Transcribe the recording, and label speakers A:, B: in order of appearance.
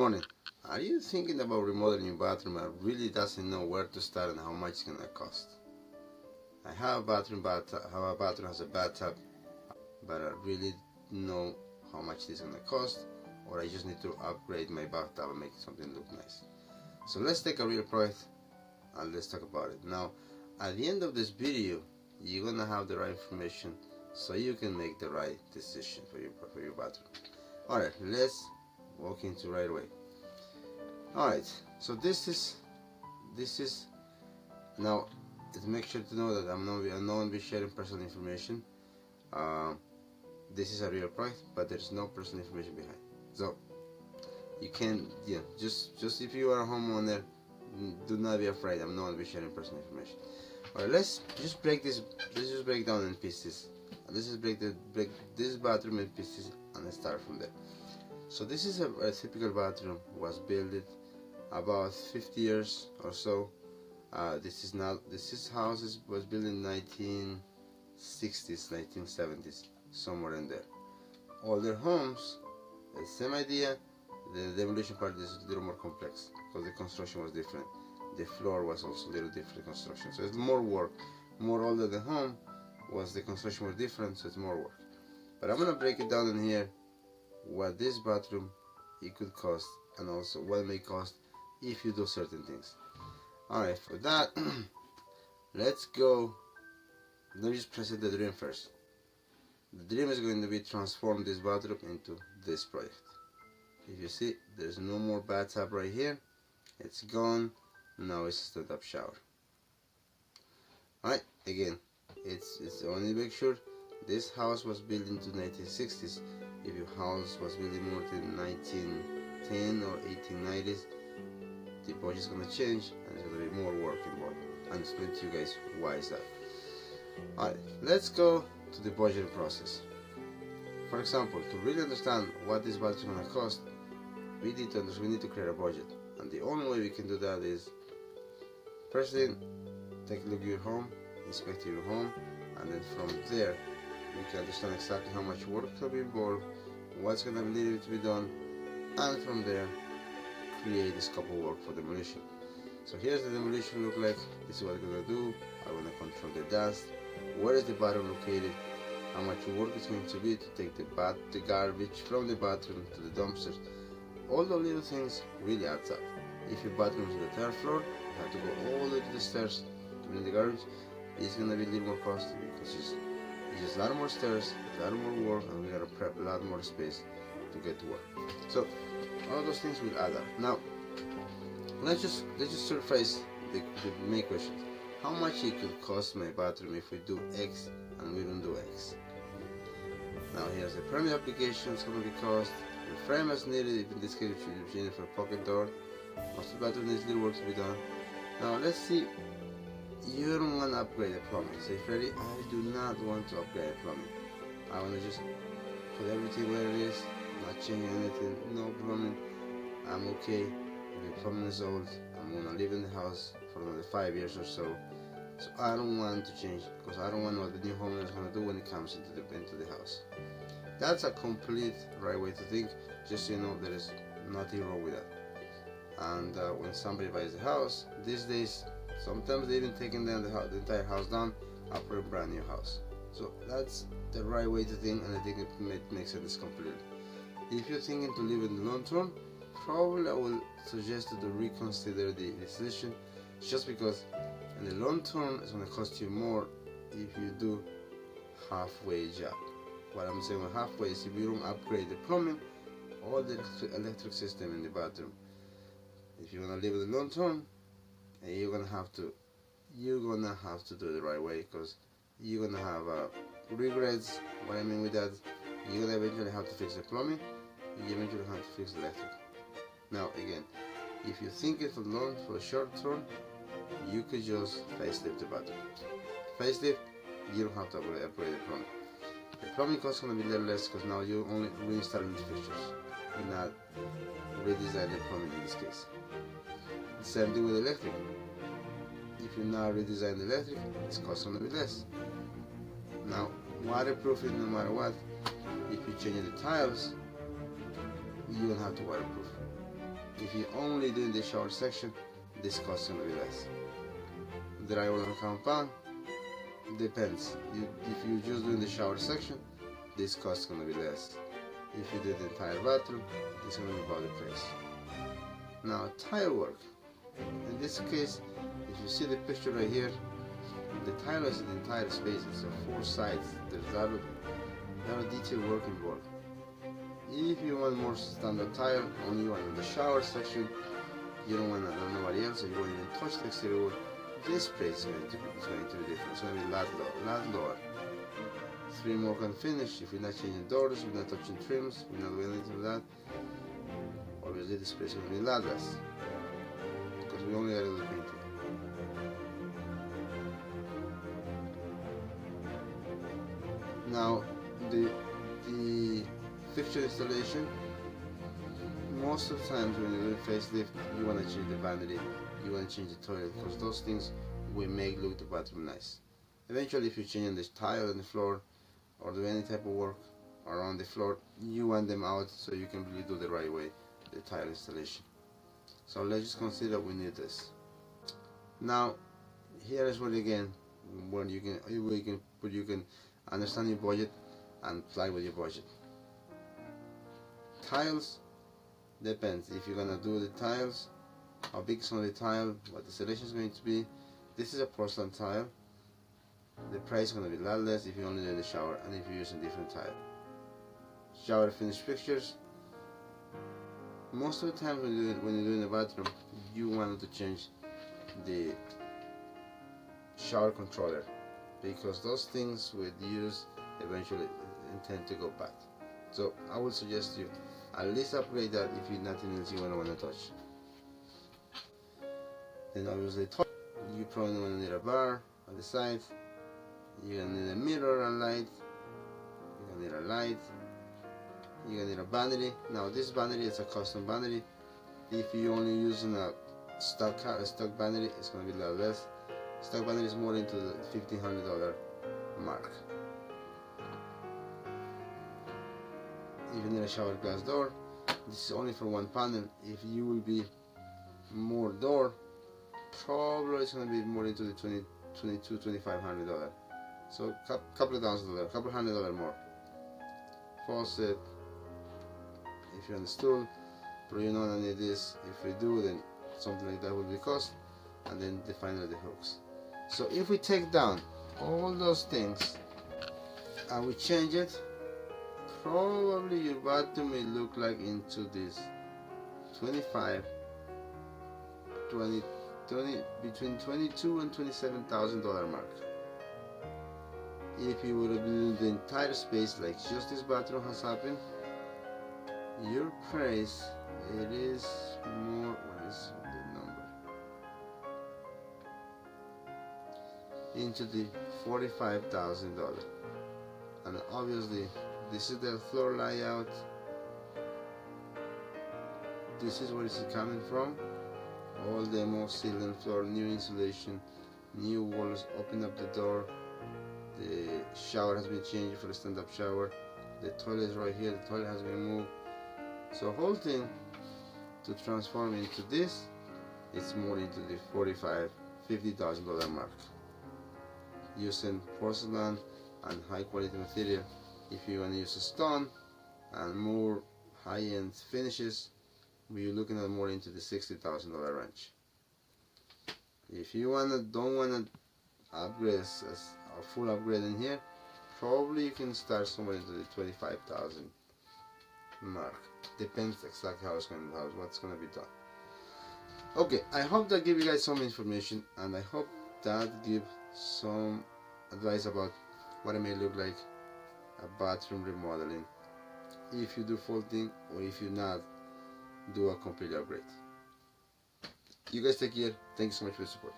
A: morning. Are you thinking about remodeling your bathroom and really doesn't know where to start and how much it's gonna cost? I have a bathroom, has a bathtub, but I really know how much this is gonna cost, or I just need to upgrade my bathtub and make something look nice. So let's take a real project and let's talk about it. Now, at the end of this video, you're gonna have the right information so you can make the right decision for your bathroom. Alright, let's walk into right away. Alright, so this is now, make sure to know that I'm not going to be sharing personal information. This is a real project, but there's no personal information behind. So you can, just if you are a homeowner, do not be afraid. I'm not going to be sharing personal information. Alright, let's just break down in pieces. Let's just break this bathroom in pieces and start from there. So this is a typical bathroom. Was built about 50 years or so. This house was built in 1960s, 1970s, somewhere in there. Older homes, the same idea. The demolition part is a little more complex because the construction was different. The floor was also a little different construction, so it's more work. More older the home was, the construction was different, so it's more work. But I'm gonna break it down in here, what this bathroom it could cost, and also what it may cost if you do certain things. Alright, for that, let's go. Let me just present the dream first. The dream is going to be transform this bathroom into this project. If you see, there's no more bathtub right here. It's gone. Now it's a stand-up shower. Alright, again, it's only make sure this house was built into 1960s. If your house was built more in 1910 or 1890s, the budget's gonna change and there's gonna be more work involved. And I'll explain to you guys why is that. Alright, let's go to the budgeting process. For example, to really understand what this budget is gonna cost, we need to create a budget. And the only way we can do that is, first thing, take a look at your home, inspect your home, and then from there we can understand exactly how much work will be involved, what's going to need to be done, and from there create the scope of work for demolition. So here's the demolition look like. This is what I'm going to do. I'm going to control the dust, where is the bathroom located, how much work it's going to be to take the garbage from the bathroom to the dumpsters. All the little things really adds up. If your bathroom is on the third floor, you have to go all the way to the stairs to bring the garbage. It's going to be a little more costly because it's just a lot more stairs, a lot more work, and we gotta prep a lot more space to get to work. So all those things will add up. Now let's just surface the main question: how much it could cost my bathroom if we do X and we don't do X? Now here's the permit application. It's going to be cost. The frame is needed. In this case, we should for a pocket door. Most of the bathroom needs little work to be done. Now let's see. You don't want to upgrade the plumbing. Say, Freddy, I do not want to upgrade the plumbing. I want to just put everything where it is, not change anything, no plumbing. I'm okay. If the plumbing is old, I'm gonna live in the house for another 5 years or so. So I don't want to change because I don't want what the new homeowner is gonna do when it comes into the house. That's a complete right way to think. Just so you know, there is nothing wrong with that. And when somebody buys a house these days, sometimes they even taking down the entire house down and put a brand new house. So that's the right way to think, and I think it makes sense completely. If you're thinking to live in the long term, probably I will suggest you to reconsider the decision, just because in the long term it's going to cost you more if you do halfway job. What I'm saying with halfway is if you don't upgrade the plumbing or the electric system in the bathroom. If you want to live in the long term, and you're gonna have to do it the right way, because you're gonna have regrets. What I mean with that, you're gonna eventually have to fix the plumbing, you eventually have to fix the electric. Now again, if you think it for the short term, you could just facelift the bathroom. Facelift, you don't have to upgrade the plumbing. The plumbing cost is gonna be a little less because now you're only reinstalling the fixtures. You're not redesigning the plumbing in this case. The same thing with electric. If you now redesign the electric, it's cost gonna be less. Now, waterproofing, no matter what, if you change the tiles, you don't have to waterproof. If you only do the shower section, this cost is going to be less. Drywall and compound, depends. If you just do the shower section, this cost is going to be less. If you do the entire bathroom, it's going to be about the price. Now tile work. In this case, if you see the picture right here, the tile is the entire spaces, so 4 sides. There's a lot of detail work involved. If you want more standard tile, only one in the shower section, you don't want nobody else, or you won't even touch the exterior wall, this place is going to be different. It's going to be a lot lower. 3 more can finish. If we're not changing doors, we're not touching trims, we're not doing anything like that, obviously this place is going to be a lot less, because we only got to do the painting. Now the fixture installation, most of the times when you do a facelift, you want to change the vanity, you want to change the toilet, because those things will make look the bathroom nice. Eventually, if you're changing the tile on the floor or do any type of work around the floor, you want them out so you can really do the right way, the tile installation. So let's just consider we need this. Now here is where again when you can understand your budget and play with your budget. Tiles, depends. If you're gonna do the tiles, how big is gonna be the tile, what the installation is going to be. This is a porcelain tile. The price is gonna be a lot less if you only do the shower and if you're using different tile. Shower finish fixtures. Most of the time when you're doing the bathroom, you want to change the shower controller, because those things with use eventually intend to go bad. So I would suggest you at least upgrade that if you're nothing else you don't want to touch. Then obviously you probably want to need a bar on the side. You're gonna need a mirror and light. You're gonna need a light. You're gonna need a vanity. Now this vanity is a custom vanity. If you're only using a stock vanity, it's gonna be a lot less. Stock vanity is more into the $1,500 mark. If you need a shower glass door, this is only for 1 panel. If you will be more door, probably it's going to be more into the $2,500. So couple of $1,000, couple $100 more. Faucet, if you're on the stool, but you know I need this. If we do, then something like that will be cost, and then finally the hooks. So if we take down all those things and we change it, probably your bathroom will look like into this between $22,000 and $27,000 mark. If you would have done the entire space like just this bathroom has happened, your price, it is more, what is the number? Into the $45,000. And obviously this is the floor layout. This is where it's coming from. All demo, ceiling, floor, new insulation, new walls, open up the door. The shower has been changed for a stand-up shower. The toilet is right here, the toilet has been moved. So whole thing to transform into this, it's more into the $45,000-$50,000 mark. Using porcelain and high quality material. If you want to use a stone and more high-end finishes, we're looking at more into the $60,000 range. If you don't want to upgrade a full upgrade in here, probably you can start somewhere into the $25,000 mark. Depends exactly what's going to be done. Okay, I hope that gave you guys some information, and I hope that give some advice about what it may look like a bathroom remodeling. If you do full thing, or if you not, do a complete upgrade. You guys take care. Thank you so much for the support.